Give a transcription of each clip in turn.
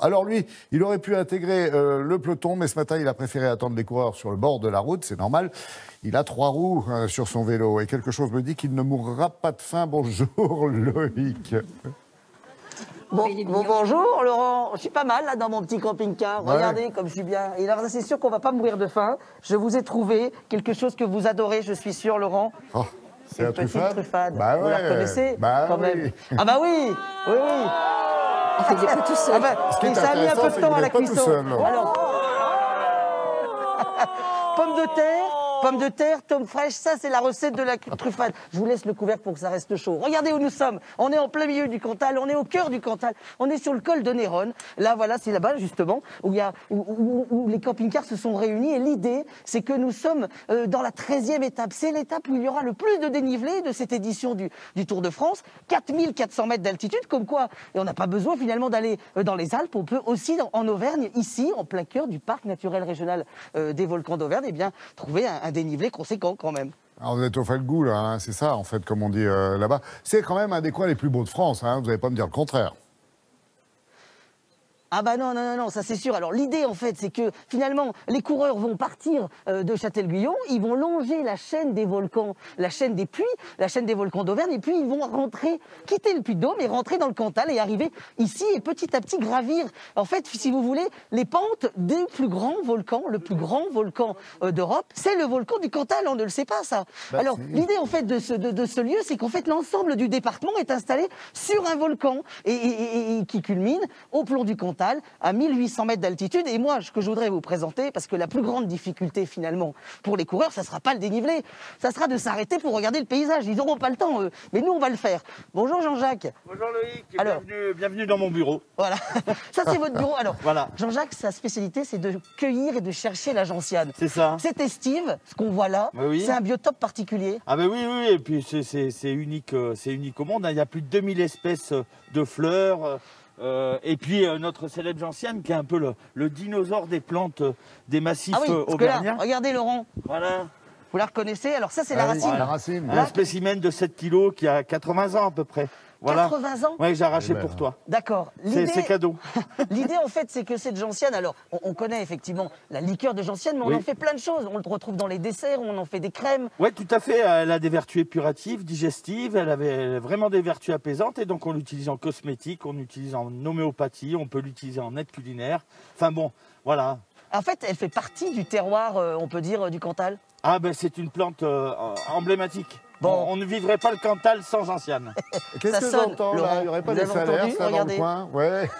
Alors lui, il aurait pu intégrer le peloton, mais ce matin, il a préféré attendre les coureurs sur le bord de la route, c'est normal. Il a 3 roues sur son vélo et quelque chose me dit qu'il ne mourra pas de faim. Bonjour Loïc. Bonjour Laurent, je suis pas mal là dans mon petit camping-car, Ouais. Regardez comme je suis bien. Et là c'est sûr qu'on va pas mourir de faim. Je vous ai trouvé quelque chose que vous adorez, je suis sûr Laurent. Oh, c'est la Petite truffade. truffade. Bah Vous la ouais, reconnaissez bah quand oui. même. Ah bah oui, oui. En fait, il n'est pas tout seul. Ah bah, Ce qui est et ça a mis un intéressant, peu de c'est temps qu'il à est la pas tout cuisson. seul, Laurent. Alors, pommes de terre, tomes fraîches, ça c'est la recette de la truffade. Je vous laisse le couvercle pour que ça reste chaud. Regardez où nous sommes. On est en plein milieu du Cantal, on est au cœur du Cantal. On est sur le col de Néronne. Là, voilà, c'est là-bas justement où les camping-cars se sont réunis. Et l'idée, c'est que nous sommes dans la 13e étape. C'est l'étape où il y aura le plus de dénivelé de cette édition du Tour de France. 4400 mètres d'altitude, comme quoi. Et on n'a pas besoin finalement d'aller dans les Alpes. On peut aussi en Auvergne, ici, en plein cœur du parc naturel régional des volcans d'Auvergne, eh bien, trouver un dénivelé conséquent quand même. Alors vous êtes au Falgoux, là, hein, c'est ça, en fait, comme on dit là-bas. C'est quand même un des coins les plus beaux de France, hein, vous n'allez pas me dire le contraire. Ah bah non, ça c'est sûr. Alors l'idée en fait, c'est que finalement, les coureurs vont partir de Châtel-Guyon, ils vont longer la chaîne des volcans, la chaîne des puits, la chaîne des volcans d'Auvergne, et puis ils vont rentrer, quitter le Puy-de-Dôme et rentrer dans le Cantal et arriver ici et petit à petit gravir, en fait, si vous voulez, les pentes des plus grands volcans. Le plus grand volcan d'Europe, c'est le volcan du Cantal, on ne le sait pas ça. Bah, Alors l'idée en fait de ce lieu, c'est qu'en fait l'ensemble du département est installé sur un volcan et qui culmine au plomb du Cantal, à 1800 mètres d'altitude. Et moi, ce que je voudrais vous présenter, parce que la plus grande difficulté finalement pour les coureurs, ça ne sera pas le dénivelé, ça sera de s'arrêter pour regarder le paysage. Ils n'auront pas le temps, eux. Mais nous, on va le faire. Bonjour Jean-Jacques. Bonjour Loïc, Alors, bienvenue dans mon bureau. Voilà, ça c'est votre bureau. Alors, Voilà. Jean-Jacques, sa spécialité, c'est de cueillir et de chercher la gentiane. C'est ça. C'est estive, ce qu'on voit là, Oui. c'est un biotope particulier. Ah ben oui, et puis c'est unique au monde, hein. Il y a plus de 2000 espèces de fleurs. Et puis notre célèbre gentiane qui est un peu le dinosaure des plantes des massifs Ah oui, parce que là, auvergnats. regardez Laurent, Voilà. vous la reconnaissez. Alors ça, c'est la Ah oui, racine. la racine. Un spécimen de 7 kilos qui a 80 ans à peu près. Voilà. 80 ans. Ouais, j'ai arraché Eh ben, pour toi. D'accord. C'est cadeau. L'idée, en fait, c'est que cette gentiane, alors, on connaît effectivement la liqueur de gentiane, mais on Oui. en fait plein de choses. On le retrouve dans les desserts, on en fait des crèmes. Oui, tout à fait. Elle a des vertus épuratives, digestives. Elle avait vraiment des vertus apaisantes. Et donc, on l'utilise en cosmétique, on l'utilise en homéopathie, on peut l'utiliser en aide culinaire. Enfin bon, voilà. En fait, elle fait partie du terroir, on peut dire, du Cantal. Ah ben, c'est une plante emblématique. Bon. On ne vivrait pas le Cantal sans gentiane. Qu'est-ce Ça que sonne, j'entends là? Laurent. Il n'y aurait pas Vous des avez salaires, entendu? ça, dans Regardez. le coin? Ouais,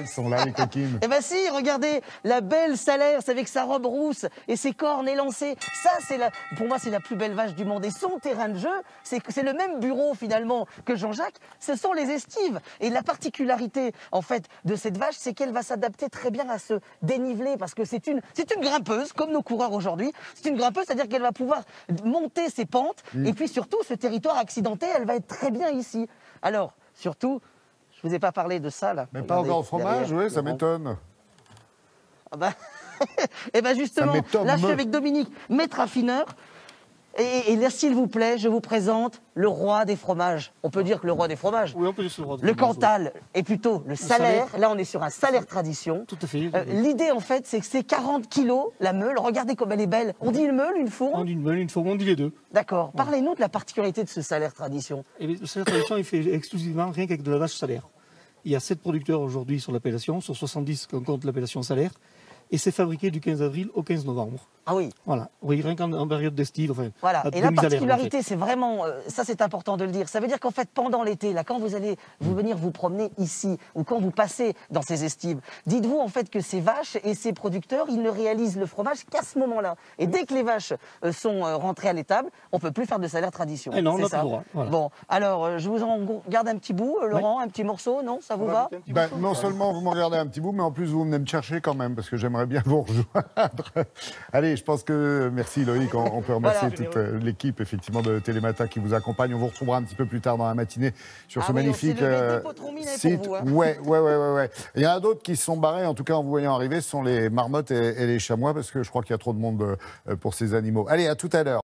ils sont là, les coquines. Eh ben si, regardez, la belle Salaire, c'est avec sa robe rousse et ses cornes élancées. Ça, pour moi, c'est la plus belle vache du monde. Et son terrain de jeu, c'est le même bureau finalement que Jean-Jacques. Ce sont les estives. Et la particularité, en fait, de cette vache, c'est qu'elle va s'adapter très bien à ce dénivelé parce que c'est une grimpeuse, comme nos coureurs aujourd'hui. C'est une grimpeuse, c'est-à-dire qu'elle va pouvoir monter ses pentes. Et puis surtout, ce territoire accidenté, elle va être très bien ici. Alors, surtout, je vous ai pas parlé de ça là. Mais pas Regardez, encore au fromage, derrière, oui, ça Laurent. m'étonne. Ah bah, et ben justement, Ça m'étonne. là je suis avec Dominique, maître affineur. Et là, s'il vous plaît, je vous présente le roi des fromages. On peut dire que le roi des fromages. Oui, on peut dire sur le roi de Le fromage, Cantal est plutôt le salaire. Là, on est sur un salaire tradition. oui. Tout à fait. L'idée, en fait, c'est que c'est 40 kilos, la meule. Regardez comme elle est belle. On dit une meule, une On fourme. dit une meule, une fourme, on dit les deux. D'accord. Parlez-nous de la particularité de ce salaire tradition. Et le salaire tradition, il fait exclusivement rien qu'avec de la vache salaire. Il y a 7 producteurs aujourd'hui sur l'appellation, sur 70 qu'on compte l'appellation salaire. Et c'est fabriqué du 15 avril au 15 novembre. Ah oui. Voilà. Oui, rien qu'en période d'estive. Enfin, Voilà. à Et la demi-salaire, en particularité, fait. c'est vraiment, ça c'est important de le dire. Ça veut dire qu'en fait, pendant l'été, là, quand vous allez venir vous promener ici, ou quand vous passez dans ces estives, dites-vous en fait que ces vaches et ces producteurs, ils ne réalisent le fromage qu'à ce moment-là. Et dès que les vaches sont rentrées à l'étable, on peut plus faire de salaire tradition. Eh non, on C'est n'a ça. plus le droit, voilà. Bon, alors je vous en garde un petit bout, Laurent, un petit morceau, non? Ça vous va? Ben, non seulement vous m'en regardez un petit bout, mais en plus vous venez me chercher quand même, parce que j'aimerais bien vous rejoindre. Allez, je pense que, merci Loïc, on peut remercier Voilà. toute l'équipe effectivement de Télématin qui vous accompagne. On vous retrouvera un petit peu plus tard dans la matinée sur Ah ce oui, on magnifique s'est levé dès Potromine site. pour vous, hein. Ouais. Il y en a d'autres qui se sont barrés, en tout cas en vous voyant arriver, ce sont les marmottes et les chamois, parce que je crois qu'il y a trop de monde pour ces animaux. Allez, à tout à l'heure.